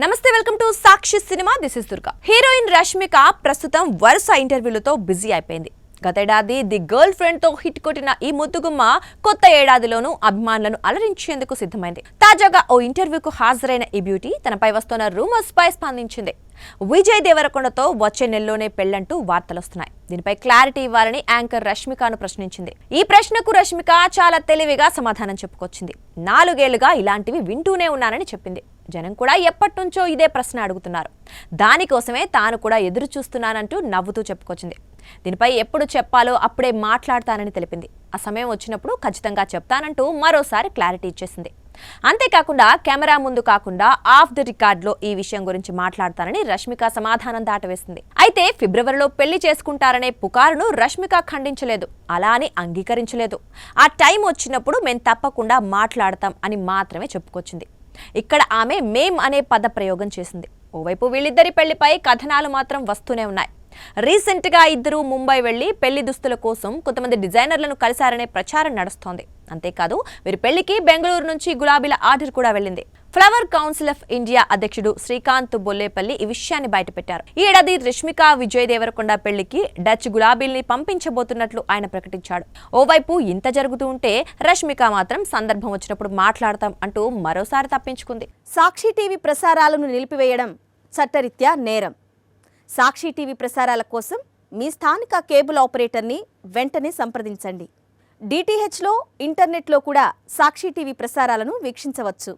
నమస్తే, welcome to Sakshi cinema. This is Durga. Heroine Rashmika ప్రస్తుతం వరుస ఇంటర్వ్యూలతో బిజీ అయిపోయింది. గతేడాది ది గర్ల్ ఫ్రెండ్ తో హిట్ కొట్టిన ఈ ముద్దుగుమ్మ కొత్త ఏడాదిలోనూ అభిమానులను అలరించేందుకు సిద్ధమైంది. తాజాగా ఓ ఇంటర్వ్యూకు హాజరైన ఈ బ్యూటీ తనపై వస్తున్న రూమర్స్ పై స్పందించింది. విజయ్ దేవరకొండతో వచ్చే నెలలోనే పెళ్లంటూ వార్తలొస్తున్నాయి. దీనిపై క్లారిటీ ఇవ్వాలని యాంకర్ రష్మికను ప్రశ్నించింది. ఈ ప్రశ్నకు రష్మిక చాలా తెలివిగా సమాధానం చెప్పుకొచ్చింది. 4 ఏళ్లుగా ఇలాంటివి వింటూనే ఉన్నానని చెప్పింది. జనం కూడా ఎప్పటినుంచో ఇదే ప్రశ్న అడుగుతున్నారు. దానికోసమే తాను కూడా ఎదురు చూస్తున్నానంటూ నవ్వుతూ చెప్పుకొచ్చింది. దీనిపై ఎప్పుడు చెప్పాలో అప్పుడే మాట్లాడతానని తెలిపింది. ఆ సమయం వచ్చినప్పుడు ఖచ్చితంగా చెప్తానంటూ మరోసారి క్లారిటీ ఇచ్చేసింది. అంతేకాకుండా కెమెరా ముందు కాకుండా ఆఫ్ ది రికార్డ్ లో ఈ విషయం గురించి మాట్లాడతానని రష్మిక సమాధానం దాటవేసింది. అయితే ఫిబ్రవరిలో పెళ్లి చేసుకుంటారనే పుకారును రష్మిక ఖండించలేదు, అలా అని అంగీకరించలేదు. ఆ టైం వచ్చినప్పుడు మేం తప్పకుండా మాట్లాడతాం అని మాత్రమే చెప్పుకొచ్చింది. ఇక్కడ ఆమె మేం అనే పద ప్రయోగం చేసింది. ఓవైపు వీళ్ళిద్దరి పెళ్లిపై కథనాలు మాత్రం వస్తూనే ఉన్నాయి. రీసెంట్ గా ఇద్దరు ముంబై వెళ్లి పెళ్లి దుస్తుల కోసం కొంతమంది డిజైనర్లను కలిశారనే ప్రచారం నడుస్తోంది. అంతేకాదు వీరి పెళ్లికి బెంగళూరు నుంచి గులాబీల ఆర్డర్ కూడా వెళ్ళింది. ఫ్లవర్ కౌన్సిల్ ఆఫ్ ఇండియా అధ్యక్షుడు శ్రీకాంత్ బొల్లేపల్లి ఈ విషయాన్ని బయటపెట్టారు. ఈ ఏడాది రష్మిక విజయ్ దేవరకొండ పెళ్లికి డచ్ గులాబీల్ని పంపించబోతున్నట్లు ఆయన ప్రకటించాడు. ఓవైపు ఇంత జరుగుతూ ఉంటే రష్మిక మాత్రం సందర్భం వచ్చినప్పుడు మాట్లాడతాం అంటూ మరోసారి తప్పించుకుంది. సాక్షి టీవీ ప్రసారాలను నిలిపివేయడం చట్టరీత్యా నేరం. సాక్షి టీవీ ప్రసారాల కోసం మీ స్థానిక కేబుల్ ఆపరేటర్ని వెంటనే సంప్రదించండి. డిటిహెచ్లో, ఇంటర్నెట్లో కూడా సాక్షి టీవీ ప్రసారాలను వీక్షించవచ్చు.